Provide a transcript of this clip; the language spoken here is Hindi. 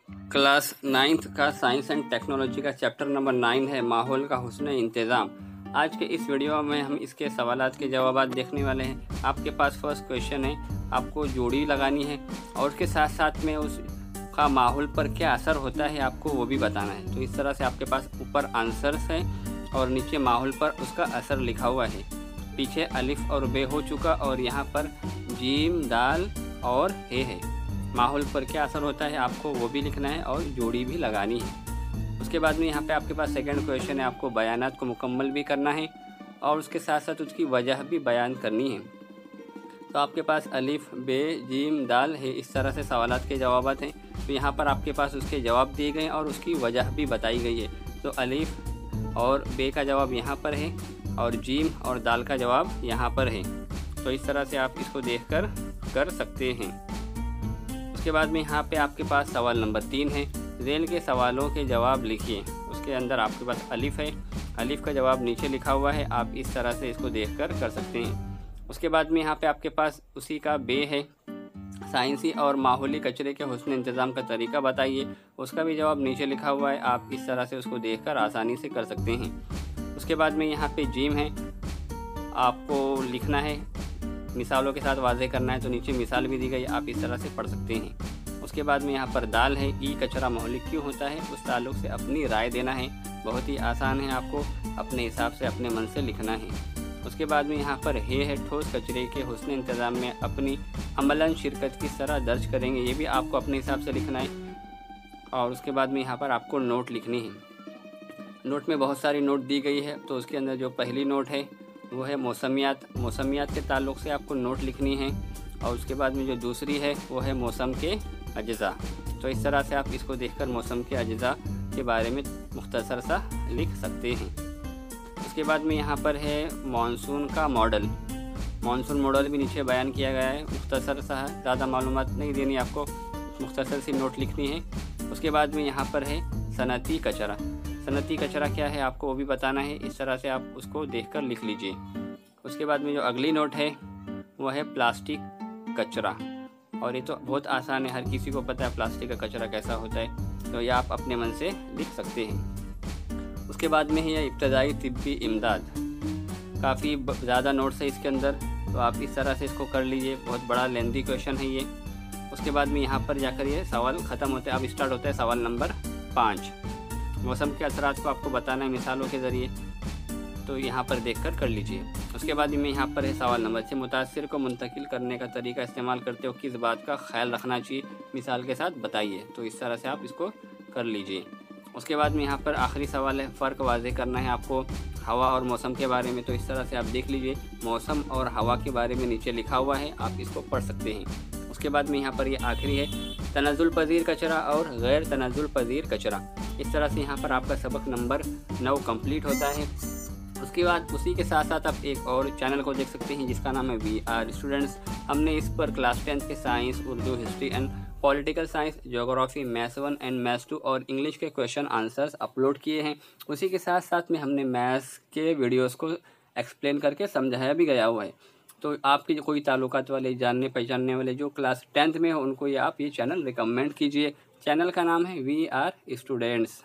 क्लास 9th का साइंस एंड टेक्नोलॉजी का चैप्टर नंबर 9 है माहौल का हुस्न इंतज़ाम। आज के इस वीडियो में हम इसके सवालात के जवाब देखने वाले हैं। आपके पास फर्स्ट क्वेश्चन है, आपको जोड़ी लगानी है और उसके साथ साथ में उसका माहौल पर क्या असर होता है आपको वो भी बताना है। तो इस तरह से आपके पास ऊपर आंसर्स है और नीचे माहौल पर उसका असर लिखा हुआ है। पीछे अलिफ और बे हो चुका और यहाँ पर जीम दाल और हे है। माहौल पर क्या असर होता है आपको वो भी लिखना है और जोड़ी भी लगानी है। उसके बाद में यहाँ पे आपके पास सेकंड क्वेश्चन है, आपको बयानात को मुकम्मल भी करना है और उसके साथ साथ उसकी वजह भी बयान करनी है। तो आपके पास अलिफ बे जीम दाल है, इस तरह से सवालात के जवाब हैं। तो यहाँ पर आपके पास उसके जवाब दिए गए और उसकी वजह भी बताई गई है। तो अलिफ और बे का जवाब यहाँ पर है और जीम और दाल का जवाब यहाँ पर है। तो इस तरह से आप इसको देखकर कर सकते हैं। उसके बाद में यहाँ पे आपके पास सवाल नंबर 3 है, रेल के सवालों के जवाब लिखिए। उसके अंदर आपके पास अलिफ है, अलिफ का जवाब नीचे लिखा हुआ है, आप इस तरह से इसको देखकर कर सकते हैं। उसके बाद में यहाँ पे आपके पास उसी का बे है, साइंसी और माहौली कचरे के हुस्न इंतज़ाम का तरीका बताइए। उसका भी जवाब नीचे लिखा हुआ है, आप इस तरह से उसको देखकर आसानी से कर सकते हैं। उसके बाद में यहाँ पे जीम है, आपको लिखना है, मिसालों के साथ वाज़े करना है। तो नीचे मिसाल भी दी गई, आप इस तरह से पढ़ सकते हैं। उसके बाद में यहाँ पर दाल है, ई कचरा मौलिक क्यों होता है, उस ताल्लुक़ से अपनी राय देना है। बहुत ही आसान है, आपको अपने हिसाब से अपने मन से लिखना है। उसके बाद में यहाँ पर हे है, ठोस कचरे के हुस्न इंतज़ाम में अपनी अमलन शिरकत किस तरह दर्ज करेंगे, ये भी आपको अपने हिसाब से लिखना है। और उसके बाद में यहाँ पर आपको नोट लिखनी है। नोट में बहुत सारी नोट दी गई है, तो उसके अंदर जो पहली नोट है वो है मौसमियात के ताल्लुक़ से आपको नोट लिखनी है। और उसके बाद में जो दूसरी है वो है मौसम के अज्ज़ा। तो इस तरह से आप इसको देखकर मौसम के अज्ज़ा के बारे में मुख्तसर सा लिख सकते हैं। उसके बाद में यहाँ पर है मानसून का मॉडल। मानसून मॉडल भी नीचे बयान किया गया है, मुख्तसर सा है, ज़्यादा मालूमात नहीं देनी, आपको मुख्तसर सी नोट लिखनी है। उसके बाद में यहाँ पर है सनती कचरा। सनती कचरा क्या है आपको वो भी बताना है, इस तरह से आप उसको देखकर लिख लीजिए। उसके बाद में जो अगली नोट है वो है प्लास्टिक कचरा, और ये तो बहुत आसान है, हर किसी को पता है प्लास्टिक का कचरा कैसा होता है। तो ये आप अपने मन से लिख सकते हैं। उसके बाद में है ये इब्तदाई तिब्बी इमदाद। काफ़ी ज़्यादा नोट्स है इसके अंदर, तो आप इस तरह से इसको कर लीजिए, बहुत बड़ा लेंदी क्वेश्चन है ये। उसके बाद में यहाँ पर जाकर ये सवाल ख़त्म होते हैं, अब स्टार्ट होता है सवाल नंबर 5। मौसम के असरात को आपको बताना है मिसालों के ज़रिए, तो यहाँ पर देखकर कर लीजिए। उसके बाद में यहाँ पर है सवाल नंबर 6, मुतासिर को मुंतकिल करने का तरीका इस्तेमाल करते हो किस बात का ख्याल रखना चाहिए, मिसाल के साथ बताइए। तो इस तरह से आप इसको कर लीजिए। उसके बाद में यहाँ पर आखिरी सवाल है, फ़र्क वाज़े करना है आपको हवा और मौसम के बारे में। तो इस तरह से आप देख लीजिए, मौसम और हवा के बारे में नीचे लिखा हुआ है, आप इसको पढ़ सकते हैं। उसके बाद में यहाँ पर ये आखिरी है, तनज़ुल पज़ीर कचरा और गैर तनज़ुल पज़ीर कचरा। इस तरह से यहाँ पर आपका सबक नंबर 9 कंप्लीट होता है। उसके बाद उसी के साथ साथ आप एक और चैनल को देख सकते हैं जिसका नाम है VR स्टूडेंट्स। हमने इस पर क्लास 10 के science, Urdu, history and political science, geography, maths 1 and maths 2 और इंग्लिश के क्वेश्चन आंसर्स अपलोड किए हैं। उसी के साथ साथ में हमने मैथ्स के वीडियोज़ को एक्सप्लेन करके समझाया भी गया हुआ है। तो आपके कोई ताल्लुकात वाले, जानने पहचानने वाले जो क्लास 10th में हो, उनको ये आप ये चैनल रिकमेंड कीजिए। चैनल का नाम है VR स्टूडेंट्स।